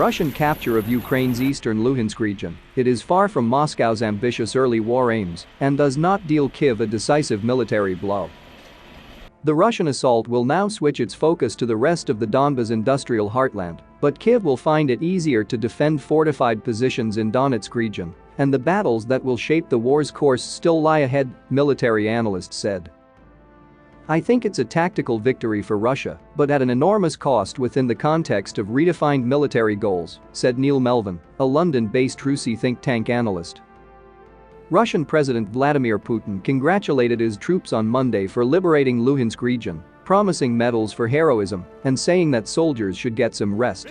Russian capture of Ukraine's eastern Luhansk region. It is far from Moscow's ambitious early war aims and does not deal Kyiv a decisive military blow. The Russian assault will now switch its focus to the rest of the Donbas industrial heartland, but Kyiv will find it easier to defend fortified positions in Donetsk region, and the battles that will shape the war's course still lie ahead, military analysts said. I think it's a tactical victory for Russia, but at an enormous cost within the context of redefined military goals, said Neil Melvin, a London-based RUSI think tank analyst. Russian President Vladimir Putin congratulated his troops on Monday for liberating Luhansk region, promising medals for heroism and saying that soldiers should get some rest.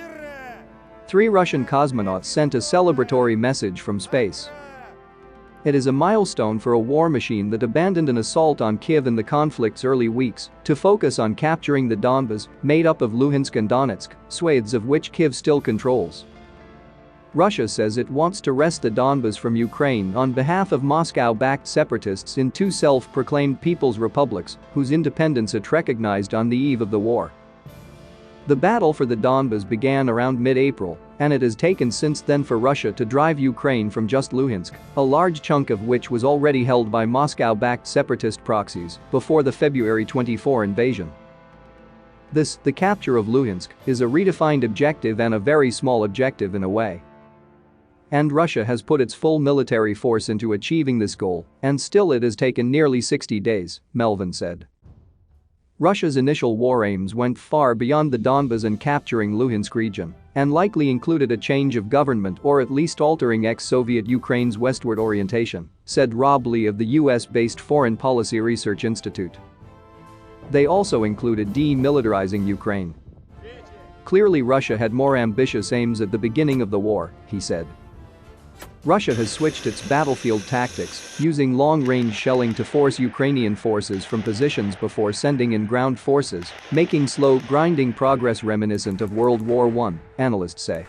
3 Russian cosmonauts sent a celebratory message from space. It is a milestone for a war machine that abandoned an assault on Kyiv in the conflict's early weeks to focus on capturing the Donbas, made up of Luhansk and Donetsk, swathes of which Kyiv still controls. Russia says it wants to wrest the Donbas from Ukraine on behalf of Moscow-backed separatists in 2 self-proclaimed people's republics whose independence it recognized on the eve of the war. The battle for the Donbas began around mid-April, and it has taken since then for Russia to drive Ukraine from just Luhansk, a large chunk of which was already held by Moscow-backed separatist proxies before the February 24 invasion. The capture of Luhansk, is a redefined objective and a very small objective in a way. And Russia has put its full military force into achieving this goal, and still it has taken nearly 60 days, Melvin said. Russia's initial war aims went far beyond the Donbas and capturing Luhansk region, and likely included a change of government or at least altering ex-Soviet Ukraine's westward orientation, said Rob Lee of the US-based Foreign Policy Research Institute. They also included demilitarizing Ukraine. Clearly Russia had more ambitious aims at the beginning of the war, he said. Russia has switched its battlefield tactics, using long-range shelling to force Ukrainian forces from positions before sending in ground forces, making slow, grinding progress reminiscent of World War I, analysts say.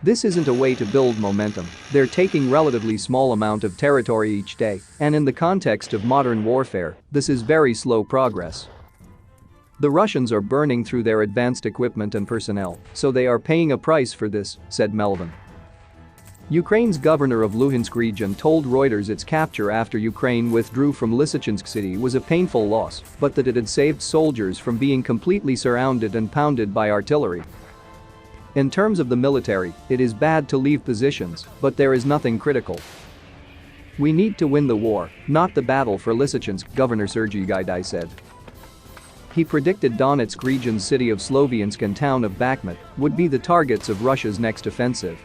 This isn't a way to build momentum, they're taking relatively small amount of territory each day, and in the context of modern warfare, this is very slow progress. The Russians are burning through their advanced equipment and personnel, so they are paying a price for this, said Melvin. Ukraine's governor of Luhansk region told Reuters its capture after Ukraine withdrew from Lysychansk city was a painful loss, but that it had saved soldiers from being completely surrounded and pounded by artillery. In terms of the military, it is bad to leave positions, but there is nothing critical. We need to win the war, not the battle for Lysychansk, Governor Sergei Gaidai said. He predicted Donetsk region's city of Sloviansk and town of Bakhmut would be the targets of Russia's next offensive.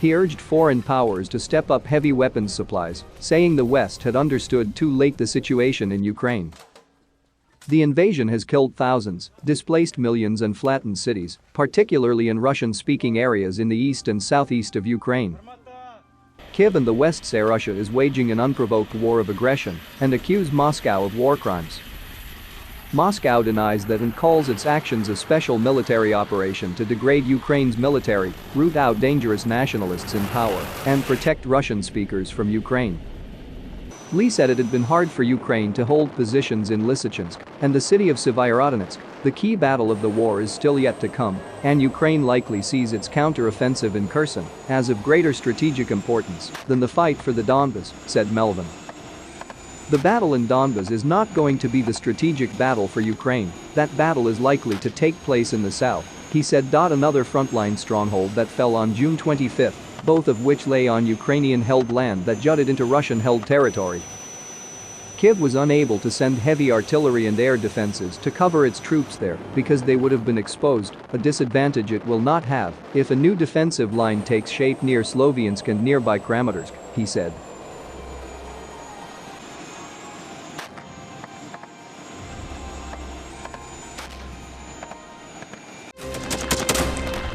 He urged foreign powers to step up heavy weapons supplies, saying the West had understood too late the situation in Ukraine. The invasion has killed thousands, displaced millions and flattened cities, particularly in Russian-speaking areas in the east and southeast of Ukraine. Kyiv and the West say Russia is waging an unprovoked war of aggression and accuse Moscow of war crimes. Moscow denies that and calls its actions a special military operation to degrade Ukraine's military, root out dangerous nationalists in power, and protect Russian speakers from Ukraine. Lee said it had been hard for Ukraine to hold positions in Lysychansk and the city of Syeverodonetsk. The key battle of the war is still yet to come, and Ukraine likely sees its counter-offensive in Kherson as of greater strategic importance than the fight for the Donbas, said Melvin. The battle in Donbas is not going to be the strategic battle for Ukraine, that battle is likely to take place in the south, he said. Another frontline stronghold that fell on June 25, both of which lay on Ukrainian-held land that jutted into Russian-held territory. Kyiv was unable to send heavy artillery and air defenses to cover its troops there because they would have been exposed, a disadvantage it will not have if a new defensive line takes shape near Sloviansk and nearby Kramatorsk, he said.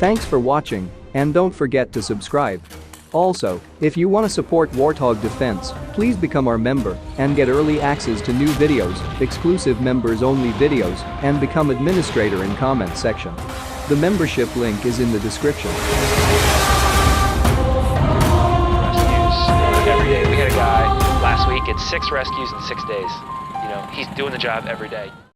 Thanks for watching, and don't forget to subscribe. Also, if you want to support Warthog Defense, please become our member and get early access to new videos, exclusive members-only videos, and become administrator in comment section. The membership link is in the description. Rescues every day. We had a guy last week at 6 rescues in 6 days. You know, he's doing the job every day.